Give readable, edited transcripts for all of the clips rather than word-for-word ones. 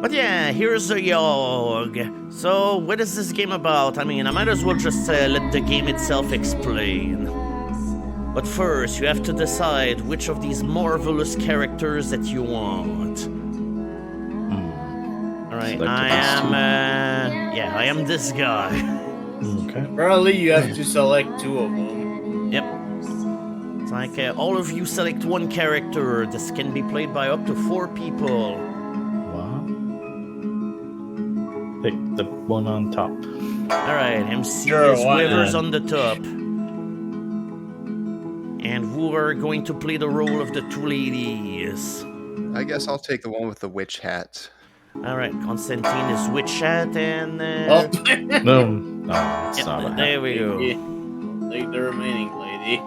But yeah, here's a Yawhg. So, what is this game about? I mean, I might as well just let the game itself explain. But first, you have to decide which of these marvelous characters that you want. Alright, I am this guy. Okay. Apparently, you have to select 2 of them. Yep. It's like all of you select one character. This can be played by up to 4 people. Wow. Pick the one on top. Alright, MC Sure, is why whoever's not? on the top. And who are going to play the role of the 2 ladies? I guess I'll take the one with the witch hat. Alright, Constantine is Witch Hat and... Oh, No, it's Yep, not a there we go. take the remaining lady.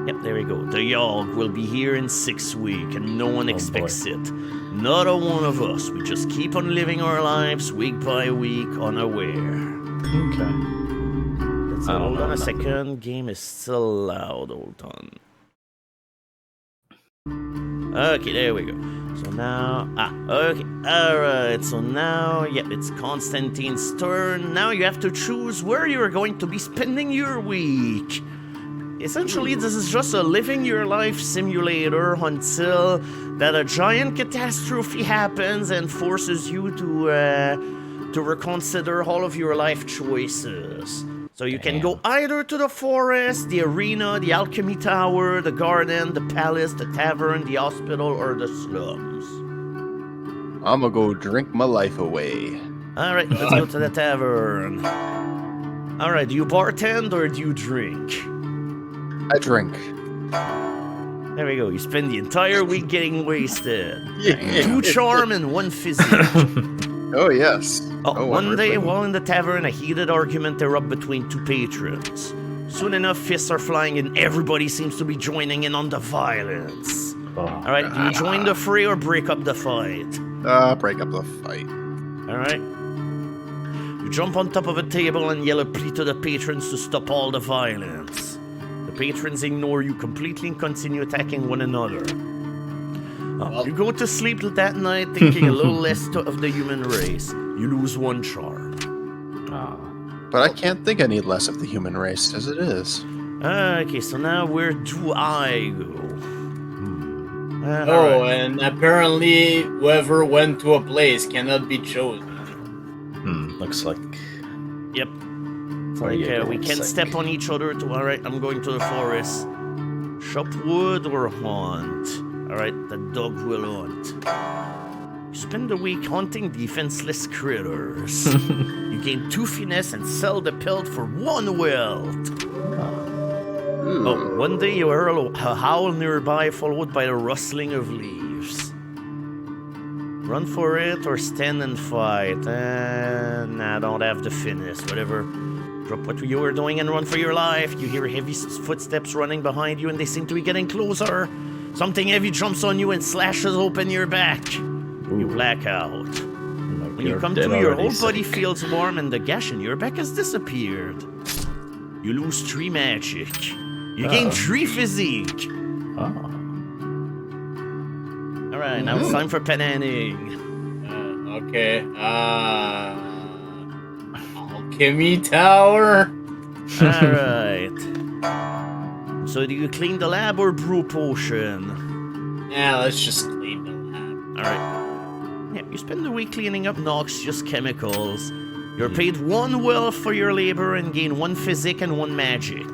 Yep, there we go. The Yawhg will be here in 6 weeks, and no one expects it. Not a one of us. We just keep on living our lives week by week, unaware. Okay. That's I it. don't Hold know on a nothing. second. Game is still loud. Hold on. Okay, there we go. So now... okay. Alright, so now... Yep, it's Constantine's turn. Now you have to choose where you're going to be spending your week. Essentially, this is just a living your life simulator until that a giant catastrophe happens and forces you to reconsider all of your life choices. So you can go either to the forest, the arena, the alchemy tower, the garden, the palace, the tavern, the hospital, or the slums. I'm gonna go drink my life away. Alright, let's go to the tavern. Alright, do you bartend or do you drink? I drink. There we go. You spend the entire week getting wasted. Yeah. 2 charm and 1 physique. Oh, yes. One day, while in the tavern, a heated argument erupted between 2 patrons. Soon enough, fists are flying and everybody seems to be joining in on the violence. Alright, do you join the fray or break up the fight? Break up the fight. Alright. You jump on top of a table and yell a plea to the patrons to stop all the violence. The patrons ignore you completely and continue attacking one another. You go to sleep that night thinking a little less of the human race. You lose 1 charm. But I can't think any less of the human race as it is. Okay, so now where do I go? Oh, and apparently whoever went to a place cannot be chosen. Looks like... Yep. Oh, yeah, we can step on each other to... Alright, I'm going to the forest. Chop wood or hunt? Alright, the dog will hunt. You spend the week hunting defenseless critters. You gain 2 finesse and sell the pelt for 1 wealth. Oh, one day you hear a howl nearby followed by the rustling of leaves. Run for it or stand and fight. Nah, don't have the finesse. Whatever. Drop what you were doing and run for your life. You hear heavy footsteps running behind you and they seem to be getting closer. Something heavy jumps on you and slashes open your back. You black out. When you come to, your whole body feels warm and the gash in your back has disappeared. You lose 3 magic. You gain 3 physique. Alright, now it's time for penning. Okay. Alchemy tower. Alright. So do you clean the lab or brew potion? Yeah, let's just clean the lab. Alright. Yeah, you spend the week cleaning up noxious chemicals. You're paid 1 wealth for your labor and gain 1 physique and 1 magic.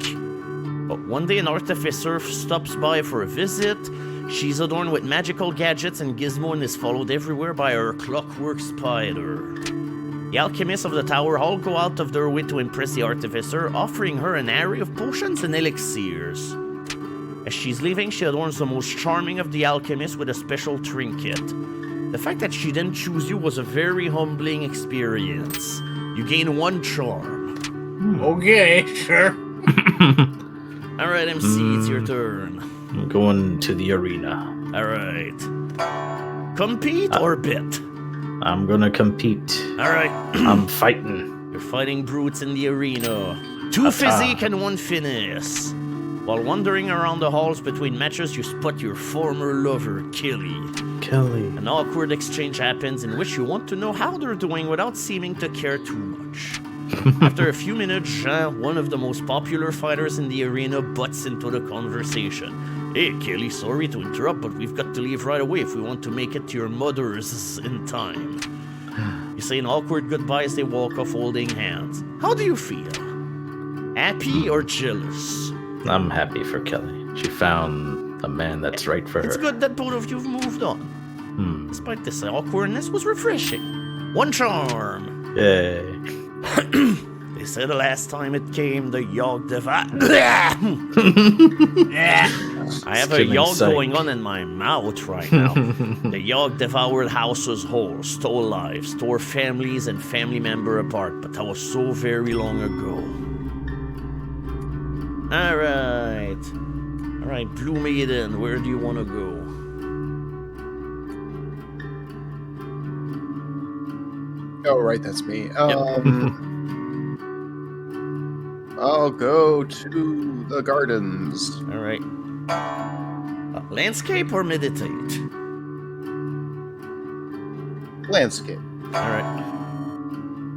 But one day an artificer stops by for a visit. She's adorned with magical gadgets and gizmo and is followed everywhere by her clockwork spider. The alchemists of the tower all go out of their way to impress the artificer, offering her an array of potions and elixirs. As she's leaving, she adorns the most charming of the alchemists with a special trinket. The fact that she didn't choose you was a very humbling experience. You gain 1 charm. Okay, sure. Alright, MC, it's your turn. I'm going to the arena. Alright. Compete or bet? I'm gonna compete. Alright. I'm fighting. You're fighting brutes in the arena. 2 physique and 1 finesse. While wandering around the halls between matches, you spot your former lover, Kelly. Kelly. An awkward exchange happens in which you want to know how they're doing without seeming to care too much. After a few minutes, Jean, one of the most popular fighters in the arena, butts into the conversation. Hey, Kelly, sorry to interrupt, but we've got to leave right away if we want to make it to your mother's in time. You say an awkward goodbye as they walk off holding hands. How do you feel? Happy or jealous? I'm happy for Kelly. She found a man that's right for her. It's good that both of you have moved on. Despite this awkwardness, was refreshing. One charm. Yay. They said the last time it came, the Yawhg I have a Killing Yawhg sight. going on in my mouth right now. The Yawhg devoured houses whole, stole lives, tore families and family member apart, but that was so very long ago. Alright, Blue Maiden, where do you want to go? Oh, right, that's me. I'll go to the gardens. Alright. Landscape or meditate? Landscape. Alright.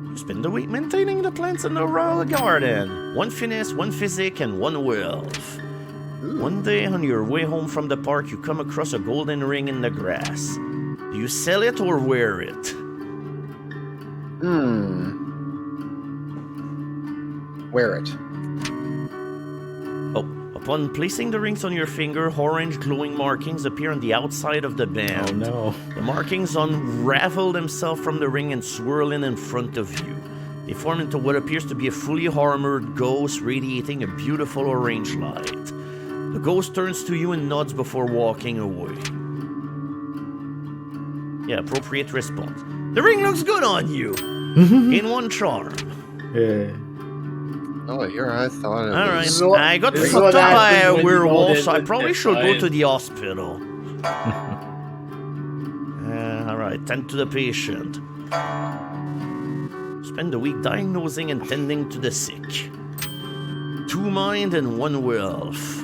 You spend the week maintaining the plants in the royal garden. 1 finesse, 1 physique, and 1 wealth. Ooh. One day on your way home from the park, you come across a golden ring in the grass. Do you sell it or wear it? Wear it. Oh, upon placing the rings on your finger, orange glowing markings appear on the outside of the band. Oh no. The markings unravel themselves from the ring and swirl in front of you. They form into what appears to be a fully armored ghost radiating a beautiful orange light. The ghost turns to you and nods before walking away. Yeah, appropriate response. The ring looks good on you! In 1 charm. Yeah. Oh, here I thought it Alright, was. I got This is fucked what up by happens a when you werewolf, hold so I it probably with should go deadline. to the hospital. Alright, tend to the patient. Spend the week diagnosing and tending to the sick. 2 mind and 1 wealth.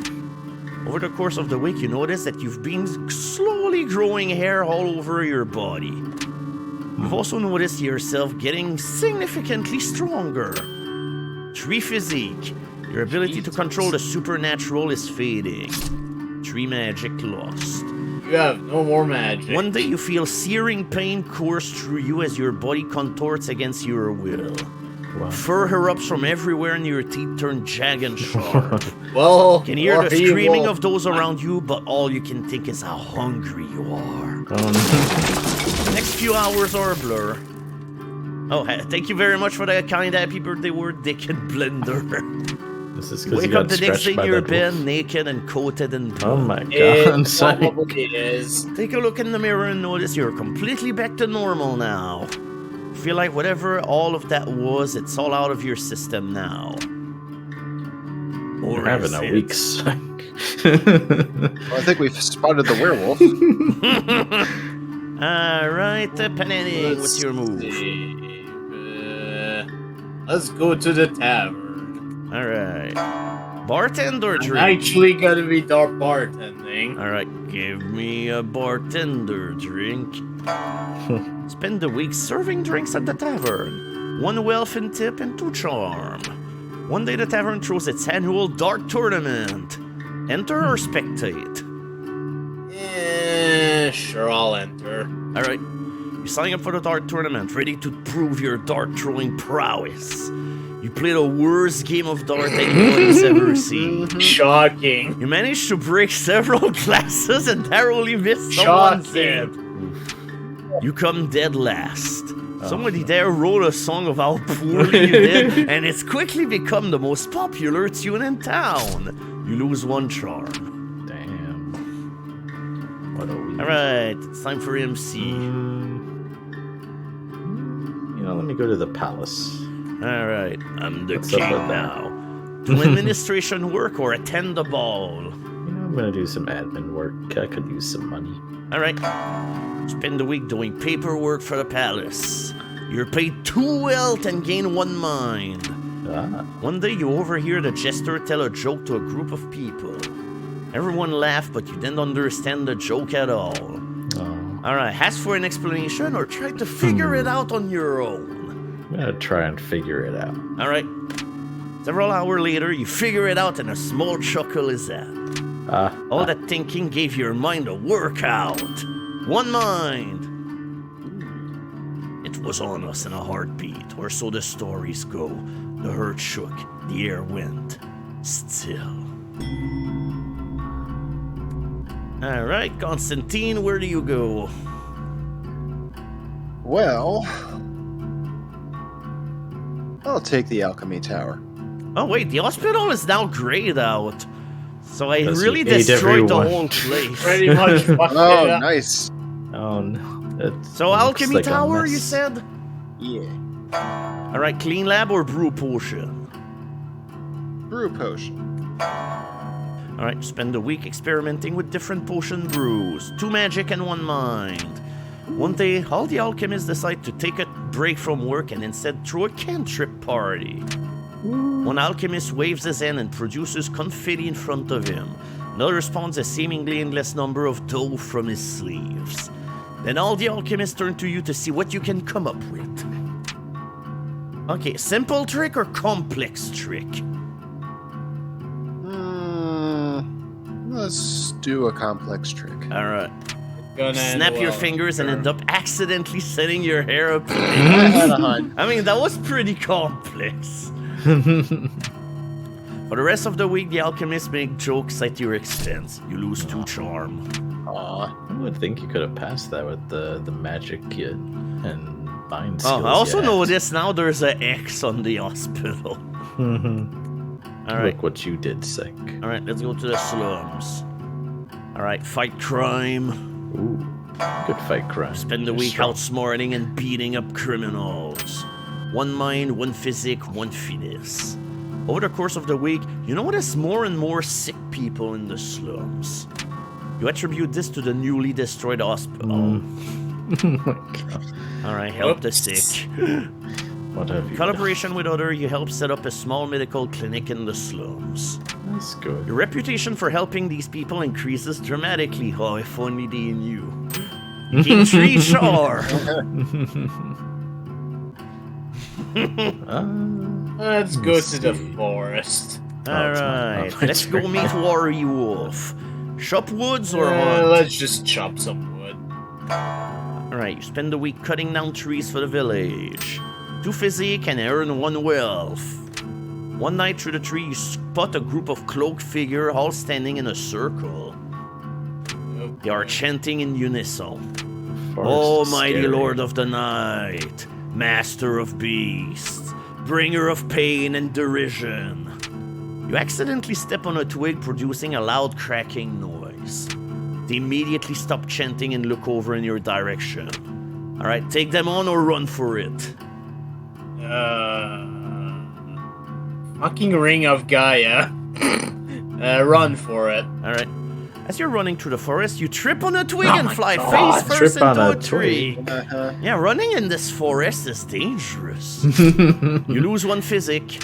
Over the course of the week, you notice that you've been slowly growing hair all over your body. You've also noticed yourself getting significantly stronger. 3 physique. Your ability to control the supernatural is fading. 3 magic lost. You have no more magic. One day you feel searing pain course through you as your body contorts against your will. Wow. Fur erupts from everywhere and your teeth turn jagged and sharp. Well, You can hear or the he screaming will- of those around you, but all you can think is how hungry you are. Oh Next few hours are a blur. Oh, thank you very much for that kind happy birthday word, Dick and Blender. no. This is because you Wake up got the next day stretched in by your that bed, wolf. naked and coated in blood. Oh my god. It Sorry. probably is. Take a look in the mirror and notice you're completely back to normal now. Feel like whatever all of that was, it's all out of your system now. You're Or having is a it? weak psych. Well, I think we've spotted the werewolf. Alright, Panini, what's your move? see. Let's go to the tavern. Alright. Bartender I'm drink. actually gonna be dark bartending. Alright, give me a bartender drink. Spend the week serving drinks at the tavern. 1 wealth and tip and 2 charm. One day the tavern throws its annual dart tournament. Enter or spectate? Sure, I'll enter. Alright. You sign up for the dart tournament, ready to prove your dart throwing prowess. You play the worst game of dart anybody's ever seen. Shocking. You manage to break several glasses and narrowly miss someone's head. Shocking. You come dead last. Somebody there wrote a song of how poorly you did, and it's quickly become the most popular tune in town. You lose 1 charm. Damn. What a week. Alright, it's time for MC. Let me go to the palace. Alright, I'm the What's up king with that? now. Do administration work or attend the ball? I'm gonna do some admin work. I could use some money. Alright. Spend the week doing paperwork for the palace. You're paid 2 wealth and gain 1 mind. One day you overhear the jester tell a joke to a group of people. Everyone laughed, but you didn't understand the joke at all. Oh. Alright, ask for an explanation or try to figure it out on your own. I'm gonna try and figure it out. Alright. Several hours later, you figure it out and a small chuckle is had. All that thinking gave your mind a workout. One mind. It was on us in a heartbeat, or so the stories go. The herd shook, the air went still. Alright, Constantine, where do you go? Well, I'll take the alchemy tower. Oh wait, the hospital is now grayed out. So I Because really you ate destroyed the everyone. whole place. Pretty much fucked Oh, it up. nice. Oh no. So alchemy tower, you said? Yeah. Alright, clean lab or brew potion? Brew potion. Alright, spend a week experimenting with different potion brews. 2 magic and 1 mind. One day, all the alchemists decide to take a break from work and instead throw a cantrip party. One alchemist waves his hand and produces confetti in front of him. Another spawns a seemingly endless number of dough from his sleeves. Then all the alchemists turn to you to see what you can come up with. Okay, simple trick or complex trick? Let's do a complex trick. Alright. Gonna end Snap your well. fingers and end up accidentally setting your hair up. I had a hunt. I mean, that was pretty complex. For the rest of the week, the alchemists make jokes at your expense. You lose 2 charm. Aw. I would think you could have passed that with the magic kit and mind skills. Oh, I also you noticed now there's an X on the hospital. had. Alright, Look what you did, Sick. alright, let's go to the slums. Alright, fight crime. Ooh, good fight crime. Spend the You're week strong. outsmarting and beating up criminals. 1 mind, 1 physique, 1 finesse. Over the course of the week, you notice more and more sick people in the slums. You attribute this to the newly destroyed hospital. Oh my god. Alright, help the Oops. sick. What have you Collaboration with other, you help set up a small medical clinic in the slums. done? That's good. Your reputation for helping these people increases dramatically. Oh, if only they knew. You gain 3 charm. Let's go Let's to the see. forest. Alright, my let's go turn. meet Warrior Wolf. Shop woods or hunt? Let's just chop some wood. Alright, you spend the week cutting down trees for the village. 2 physique and earn 1 wealth. One night through the tree, you spot a group of cloaked figures all standing in a circle. They are chanting in unison. Forest is Almighty scary. Lord of the Night, Master of Beasts, Bringer of Pain and Derision. You accidentally step on a twig, producing a loud cracking noise. They immediately stop chanting and look over in your direction. Alright, take them on or run for it. Fucking ring of Gaia. Run for it. Alright. As you're running through the forest, you trip on a twig Oh and my fly God, face first trip on into a a tree. Uh-huh. Yeah, running in this forest is dangerous. You lose 1 physique.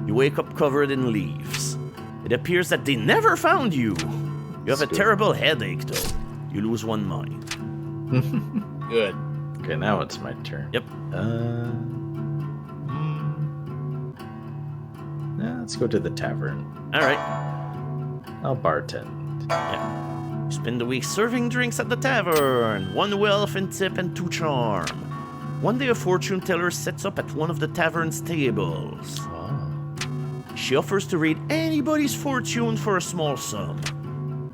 You wake up covered in leaves. It appears that they never found you. You have a That's good. terrible headache, though. You lose 1 mind. Good. Okay, now it's my turn. Yep. Let's go to the tavern. Alright. I'll bartend. Yeah. You spend the week serving drinks at the tavern. 1 wealth and tip and 2 charm. One day a fortune teller sets up at one of the tavern's tables. Oh. She offers to read anybody's fortune for a small sum.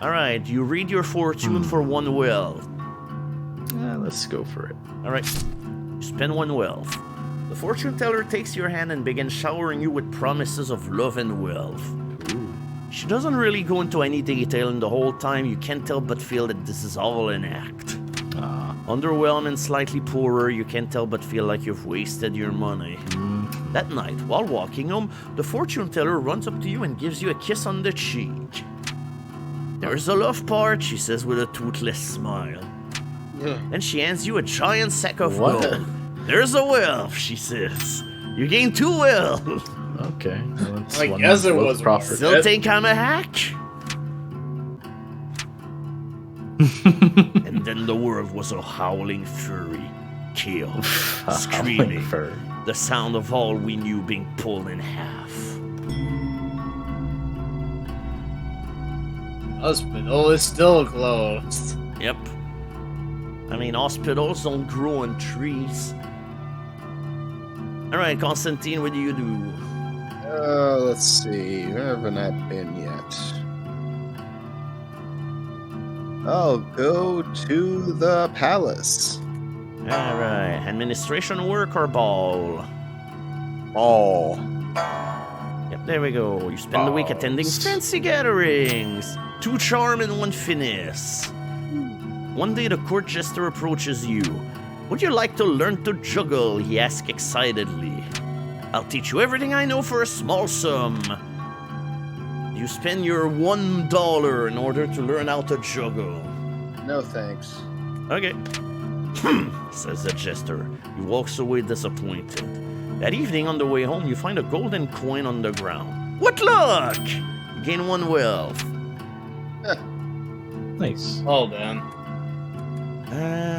Alright, you read your fortune for 1 wealth. Let's go for it. Alright, you spend 1 wealth. The fortune teller takes your hand and begins showering you with promises of love and wealth. She doesn't really go into any detail, and the whole time you can't help but feel that this is all an act. Underwhelmed and slightly poorer, you can't help but feel like you've wasted your money. That night, while walking home, the fortune teller runs up to you and gives you a kiss on the cheek. There's a love part, she says with a toothless smile. Then she hands you a giant sack of What? gold. There's a wealth, she says. You gain 2 wealth. Okay. Well, that's I one guess it both was profit. Still think I'm a hack? And then the world was a howling fury. Chaos, screaming, Fur. the sound of all we knew being pulled in half. Hospital is still closed. Yep. I mean, hospitals don't grow on trees. Alright, Constantine, what do you do? Let's see. Where haven't I been yet? I'll go to the palace. Alright, administration work or ball? Oh. Yep, there we go. You spend the week attending fancy gatherings. 2 charm and 1 finesse. One day the court jester approaches you. Would you like to learn to juggle? He asks excitedly. I'll teach you everything I know for a small sum. You spend your $1 in order to learn how to juggle. No thanks. Okay. Says the jester. He walks away disappointed. That evening on the way home, you find a golden coin on the ground. What luck! You gain 1 wealth. Nice. Well then.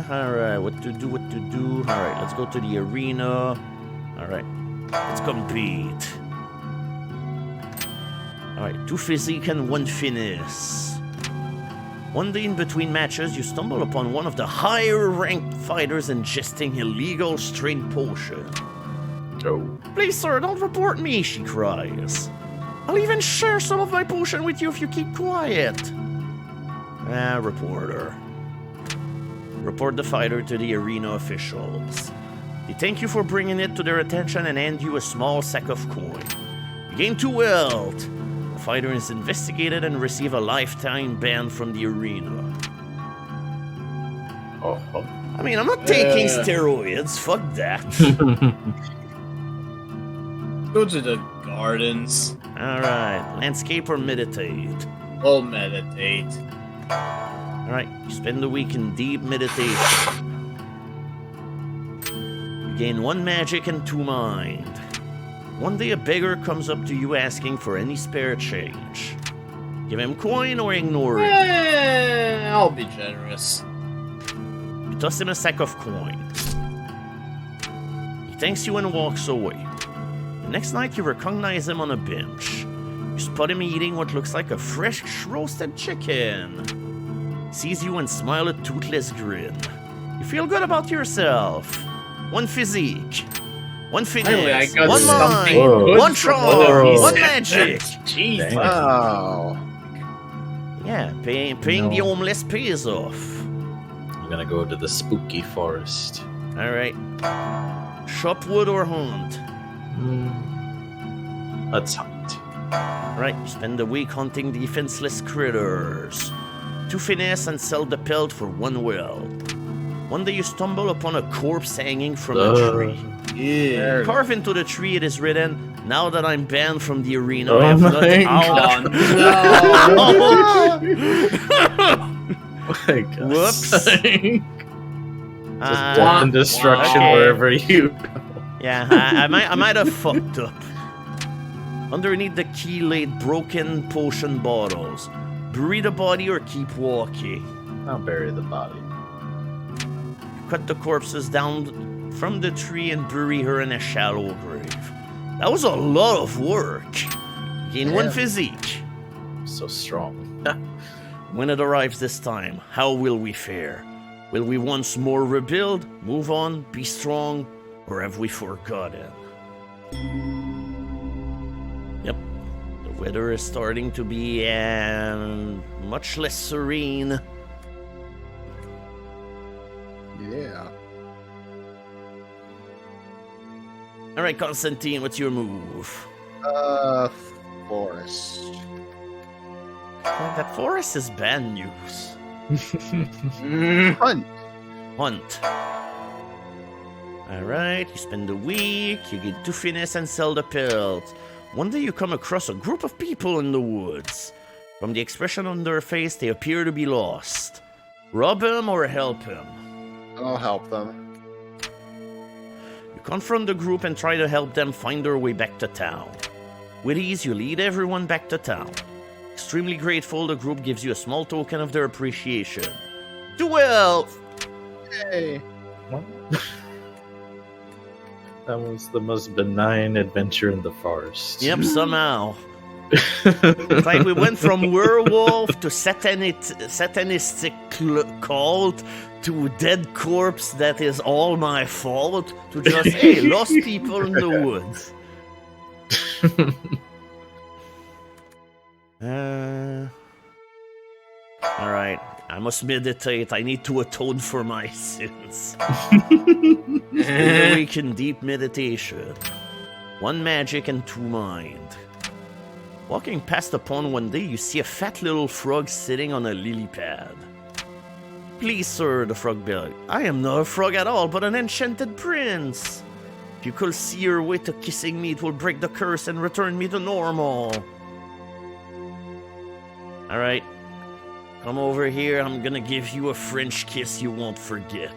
Alright, what to do? Alright, let's go to the arena. Alright, let's compete. Alright, 2 physique and 1 finesse. One day in between matches, you stumble upon one of the higher-ranked fighters ingesting illegal straight potion. Oh. Please, sir, don't report me, she cries. I'll even share some of my potion with you if you keep quiet. Reporter. Report the fighter to the arena officials. They thank you for bringing it to their attention and hand you a small sack of coin. You gain 2 wealth. The fighter is investigated and receive a lifetime ban from the arena. Oh. I mean, I'm not taking steroids. Fuck that. Go to the gardens. Alright, landscape or meditate? We'll meditate. Alright, you spend the week in deep meditation. You gain 1 magic and 2 mind. One day a beggar comes up to you asking for any spare change. Give him coin or ignore it. I'll be generous. You toss him a sack of coin. He thanks you and walks away. The next night you recognize him on a bench. You spot him eating what looks like a fresh roasted chicken. Sees you and smile a toothless grin. You feel good about yourself. 1 physique. 1 Finally, I finesse. got 1 something mind. good 1 from charm. other 1 reasons. magic. Jeez. Dang. Wow. Yeah, paying the No. homeless pays off. I'm gonna go to the spooky forest. Alright. Shop wood or hunt? Let's hunt. Right, you spend the week hunting defenseless critters. 2 finesse and sell the pelt for 1 wealth. One day you stumble upon a corpse hanging from a tree. Yeah. Carved into the tree it is written, "Now that I'm banned from the arena, Oh I have not my out." My God. Whoops. Just Uh, death and destruction okay. wherever you go. Yeah, I might have fucked up. Underneath the key laid broken potion bottles. Bury the body or keep walking. I'll bury the body. Cut the corpses down from the tree and bury her in a shallow grave. That was a lot of work. Gain 1 physique. So strong. When it arrives this time, how will we fare? Will we once more rebuild, move on, be strong, or have we forgotten? Yep, the weather is starting to be much less serene. Yeah. All right, Constantine, what's your move? Forest. That forest is bad news. Hunt. Hunt. Alright, you spend the week, you get 2 finesse and sell the pelt. One day you come across a group of people in the woods. From the expression on their face, they appear to be lost. Rob him or help him? I'll help them. You Confront the group and try to help them find their way back to town. With ease, you lead everyone back to town. Extremely grateful, the group gives you a small token of their appreciation. 12! Hey. That was the most benign adventure in the forest. Yep, somehow. It's like we went from werewolf to satanistic cult to dead corpse that is all my fault to just, hey, lost people in the woods. Alright, I must meditate. I need to atone for my sins. Spend a week in deep meditation. 1 magic and 2 mind. Walking past the pond one day, you see a fat little frog sitting on a lily pad. Please, sir, the frog begged. I am not a frog at all, but an enchanted prince. If you could see your way to kissing me, it will break the curse and return me to normal. Alright. Come over here, I'm gonna give you a French kiss you won't forget.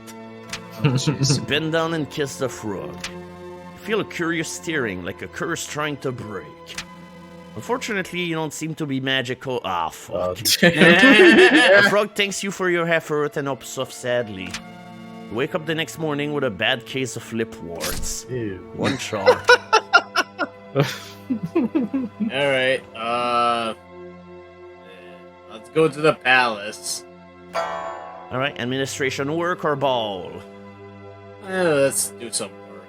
Bend down and kiss the frog. You feel a curious stirring, like a curse trying to break. Unfortunately, you don't seem to be magical. Ah, fuck. The frog thanks you for your effort and hops off sadly. You wake up the next morning with a bad case of lip warts. Ew. 1 charm. Alright, let's go to the palace. Alright, administration work or ball? Let's do some work.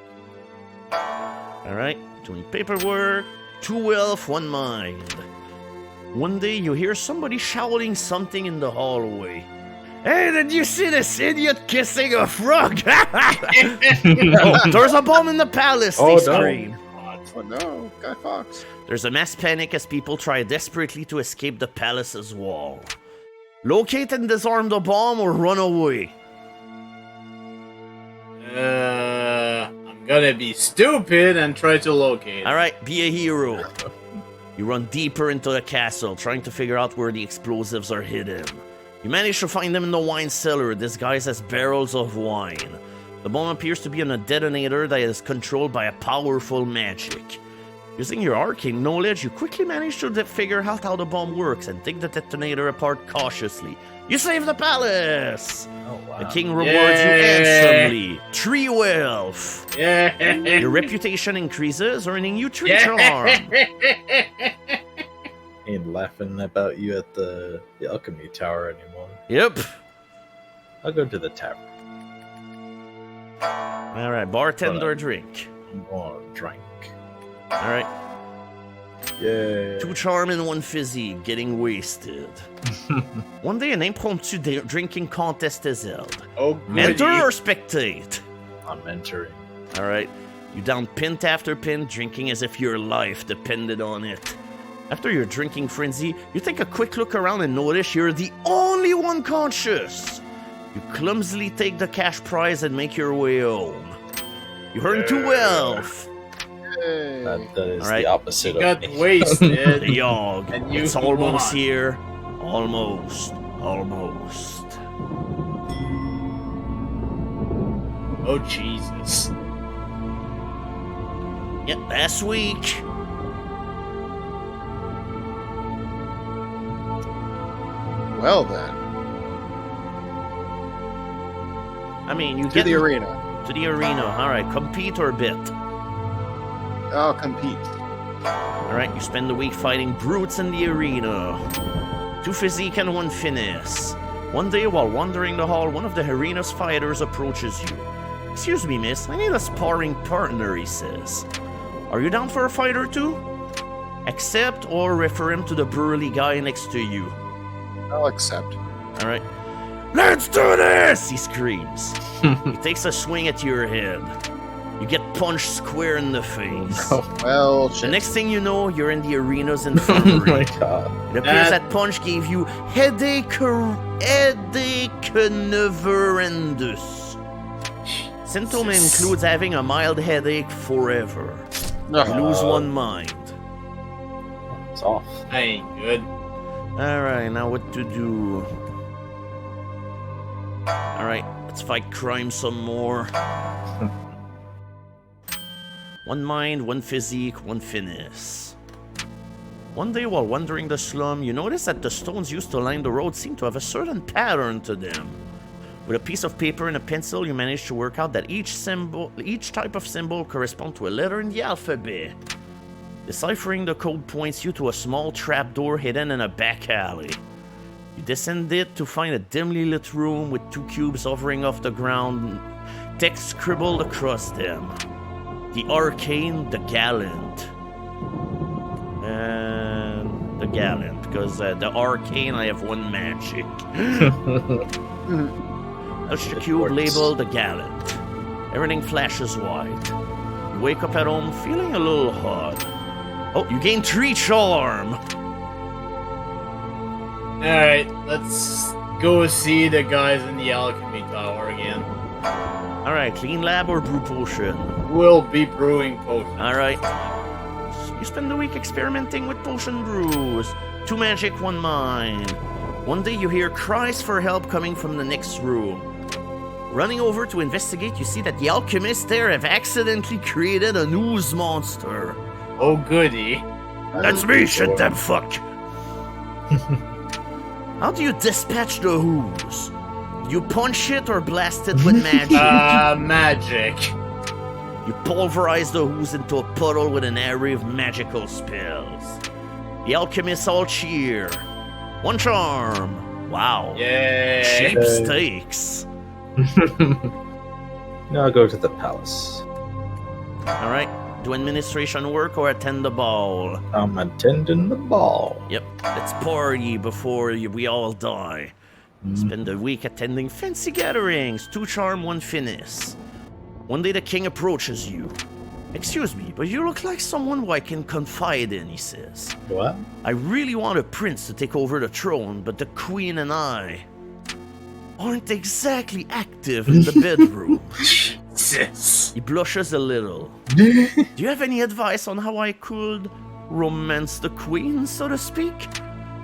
Alright, doing paperwork. 2 elf, 1 mind. One day you hear somebody shouting something in the hallway. Hey, did you see this idiot kissing a frog? Oh, there's a bomb in the palace, they scream. Oh no, Guy Fawkes. There's a mass panic as people try desperately to escape the palace's wall. Locate and disarm the bomb or run away. I'm gonna be stupid and try to locate. Alright, be a hero. You run deeper into the castle, trying to figure out where the explosives are hidden. You manage to find them in the wine cellar, disguised as barrels of wine. The bomb appears to be on a detonator that is controlled by a powerful magic. Using your arcane knowledge, you quickly manage to figure out how the bomb works and take the detonator apart cautiously. You save the palace! Oh, wow. The king rewards you handsomely. 3 wealth. Yeah. Your reputation increases, earning you 3 charm. Ain't laughing about you at the alchemy tower anymore. Yep. I'll go to the tavern. Alright, bartender drink. I'm going to drink. Alright. Yeah. 2 charm and 1 fizzy, getting wasted. One day an impromptu drinking contest is held. Oh, Enter goody. or spectate? I'm entering. Alright. You down pint after pint, drinking as if your life depended on it. After your drinking frenzy, you take a quick look around and notice you're the only one conscious. You clumsily take the cash prize and make your way home. You earn 2 wealth. Hey. That is Alright. the opposite You of got me. wasted. The Yawhg. And you It's almost won. here. Almost. Almost. Oh, Jesus. Yep, last week. Well then, I mean, you to get the arena. to the arena. Alright, compete or bit. I'll compete. Alright, you spend the week fighting brutes in the arena. 2 physique and 1 finesse. One day, while wandering the hall, one of the arena's fighters approaches you. Excuse me, miss, I need a sparring partner, he says. Are you down for a fight or 2? Accept or refer him to the burly guy next to you. I'll accept. Alright. Let's do this! He screams. He takes a swing at your head. You get punched square in the face. Well, The shit. next thing you know, you're in the arena's Oh infirmary. my god. It appears that punch gave you headache neverendous. Symptom includes having a mild headache forever. You lose 1 mind. It's off. I ain't good. Alright, now what to do? Alright, let's fight crime some more. One mind, one physique, one finesse. One day while wandering the slum, you notice that the stones used to line the road seem to have a certain pattern to them. With a piece of paper and a pencil, you manage to work out that each type of symbol corresponds to a letter in the alphabet. Deciphering the code points you to a small trapdoor hidden in a back alley. You descend it to find a dimly lit room with 2 cubes hovering off the ground, text scribbled across them. The arcane, the gallant. And the gallant, because the arcane I have 1 magic. Touch the cube labeled the gallant. Everything flashes white. You wake up at home feeling a little hot. Oh, you gain 3 charm! Alright, let's go see the guys in the alchemy tower again. Alright, clean lab or brew potion? We'll be brewing potions. Alright. You spend the week experimenting with potion brews. 2 magic, 1 mind. One day you hear cries for help coming from the next room. Running over to investigate, you see that the alchemists there have accidentally created an ooze monster. Oh goody. That's me, shit them fuck! How do you dispatch the ooze? You punch it or blast it with magic? Magic. You pulverize the ooze into a puddle with an array of magical spells. The alchemists all cheer. 1 charm. Wow. Yay. Cheap stakes. Now I'll go to the palace. Alright. Do administration work or attend the ball? I'm attending the ball. Yep. Let's party before we all die. Spend a week attending fancy gatherings. 2 charm, 1 finesse. One day the king approaches you. Excuse me, but you look like someone who I can confide in, he says. What? I really want a prince to take over the throne, but the queen and I aren't exactly active in the bedroom. Jesus. He blushes a little. Do you have any advice on how I could romance the queen, so to speak?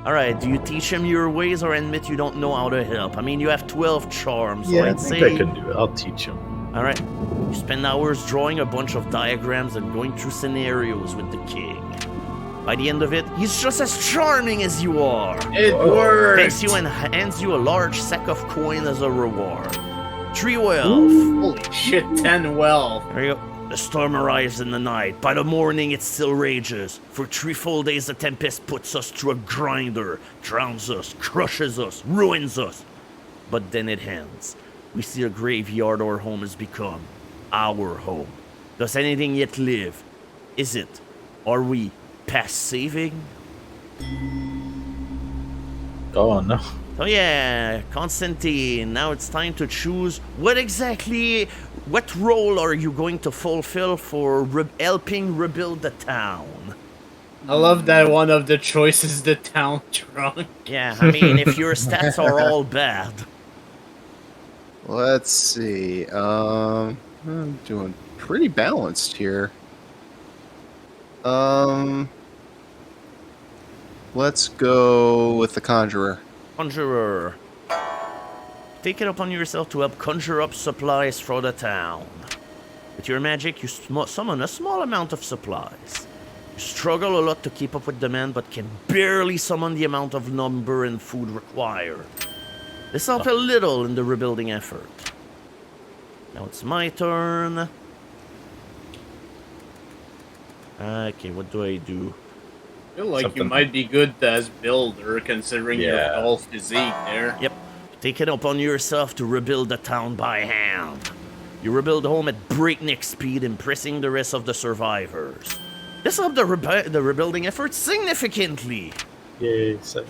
Alright, do you teach him your ways or admit you don't know how to help? I mean, you have 12 charms, so Yeah, I I'd think say... I can do it. I'll teach him. Alright, you spend hours drawing a bunch of diagrams and going through scenarios with the king. By the end of it, he's just as charming as you are. It worked. Thanks you and hands you a large sack of coin as a reward. 3 wealth. Holy shit, 10 well. There you go. The storm arrives in the night. By the morning, it still rages. For 3 full days, the tempest puts us through a grinder, drowns us, crushes us, ruins us. But then it ends. We see a graveyard our home has become. Our home. Does anything yet live? Is it? Are we past saving? Oh no. Oh yeah, Constantine, now it's time to choose what role are you going to fulfill for helping rebuild the town? I love that one of the choices the town drunk. Yeah, I mean, if your stats are all bad. Let's see. I'm doing pretty balanced here. Let's go with the conjurer. Conjurer. Take it upon yourself to help conjure up supplies for the town. With your magic, you summon a small amount of supplies. You struggle a lot to keep up with demand, but can barely summon the amount of number and food required. This helps a little in the rebuilding effort. Now it's my turn. Okay, what do I do? I feel like you Something. might be good as builder, considering your Yeah. tall physique there. Yep. Take it upon yourself to rebuild the town by hand. You rebuild the home at breakneck speed, impressing the rest of the survivors. This helped the rebuilding effort significantly. Yay, sick.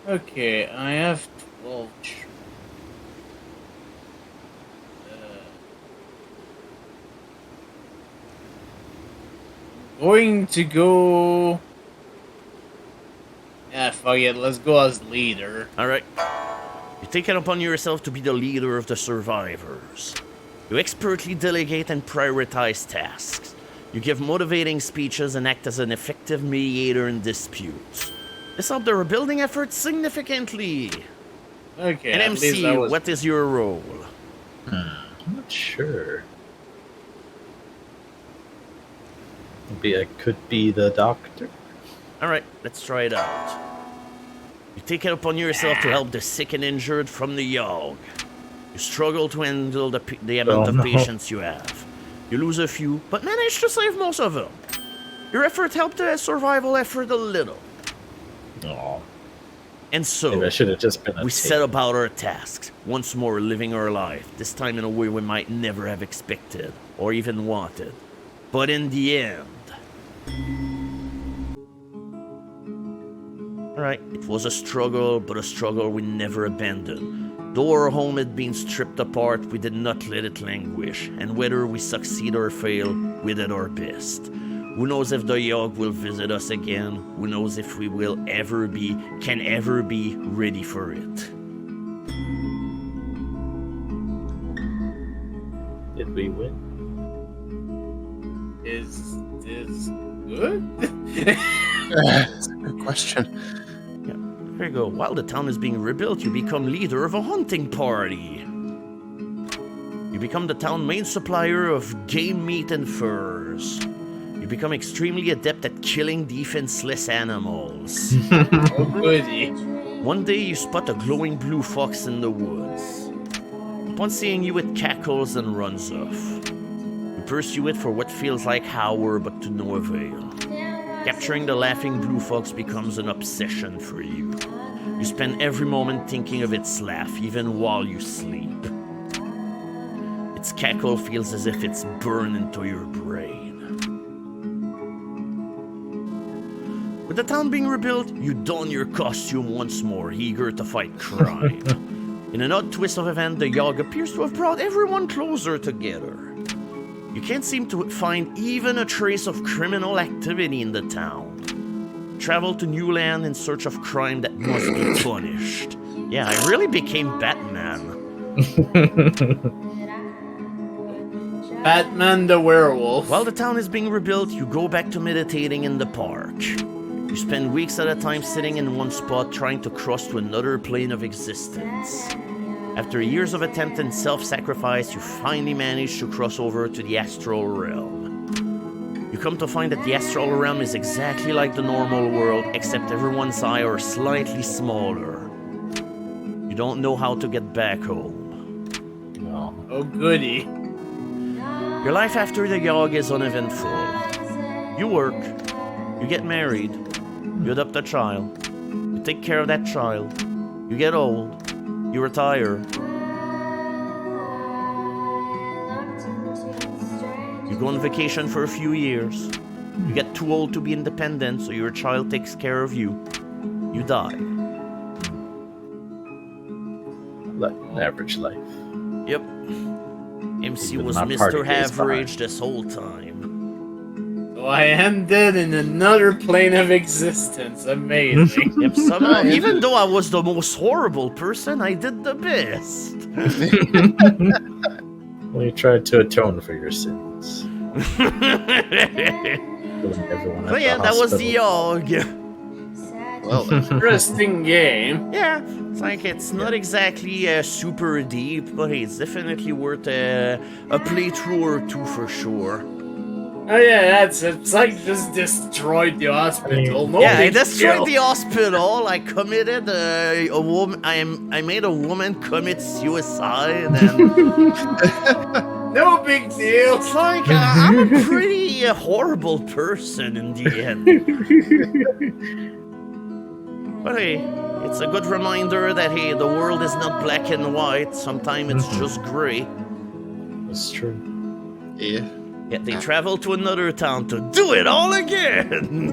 Okay, I have 12. Going to go. Yeah, fuck it. Let's go as leader. Alright. You take it upon yourself to be the leader of the survivors. You expertly delegate and prioritize tasks. You give motivating speeches and act as an effective mediator in disputes. This helped the rebuilding effort significantly. Okay, And at least MC, that was. what is your role? I'm not sure. maybe I could be the doctor. Alright, let's try it out. You take it upon yourself to help the sick and injured from the Yawhg. You struggle to handle the amount of patients you have. You lose a few, but manage to save most of them. Your effort helped the survival effort a little. Oh, And so, maybe I should have just been a we tape. set about our tasks, once more living our life, this time in a way we might never have expected, or even wanted. But in the end... Alright, it was a struggle, but a struggle we never abandoned. Though our home had been stripped apart, we did not let it languish, and whether we succeed or fail, we did our best. Who knows if the Yawhg will visit us again? Who knows if we will can ever be ready for it? Did we win? Is this good? That's a good question. Here you go. While the town is being rebuilt, you become leader of a hunting party. You become the town main supplier of game meat and furs. You become extremely adept at killing defenseless animals. Oh, goody. One day you spot a glowing blue fox in the woods. Upon seeing you, it cackles and runs off. You pursue it for what feels like hour, but to no avail. Capturing the laughing blue fox becomes an obsession for you. You spend every moment thinking of its laugh, even while you sleep. Its cackle feels as if it's burned into your brain. With the town being rebuilt, you don your costume once more, eager to fight crime. In an odd twist of event, the Yawhg appears to have brought everyone closer together. You can't seem to find even a trace of criminal activity in the town. Travel to new land in search of crime that must be punished. Yeah, I really became Batman. Batman the werewolf. While the town is being rebuilt, you go back to meditating in the park. You spend weeks at a time sitting in one spot trying to cross to another plane of existence. After years of attempt and self-sacrifice, you finally manage to cross over to the astral realm. You come to find that the astral realm is exactly like the normal world, except everyone's eyes are slightly smaller. You don't know how to get back home. No. Oh, goody. Your life after the Yawhg is uneventful. You work, you get married, you adopt a child, you take care of that child, you get old, you retire. You go on vacation for a few years. You get too old to be independent, so your child takes care of you. You die. Average life. Yep. MC Even was my party Mr. days Average this whole time. So I ended in another plane of existence. Amazing. Yep, somehow, even though I was the most horrible person, I did the best. Well, you tried to atone for your sins. But yeah, that was the Yawhg. Well, Interesting game. Yeah, it's like it's not exactly super deep, but it's definitely worth a playthrough or two for sure. Oh yeah, it's like just destroyed the hospital. No Yeah, I big destroyed deal. the hospital. I committed a woman. I made a woman commit suicide, and No big deal. it's like I'm a pretty horrible person in the end. But hey, it's a good reminder that hey, the world is not black and white. Sometimes it's just gray. That's true. yeah. Yet they travel to another town to do it all again.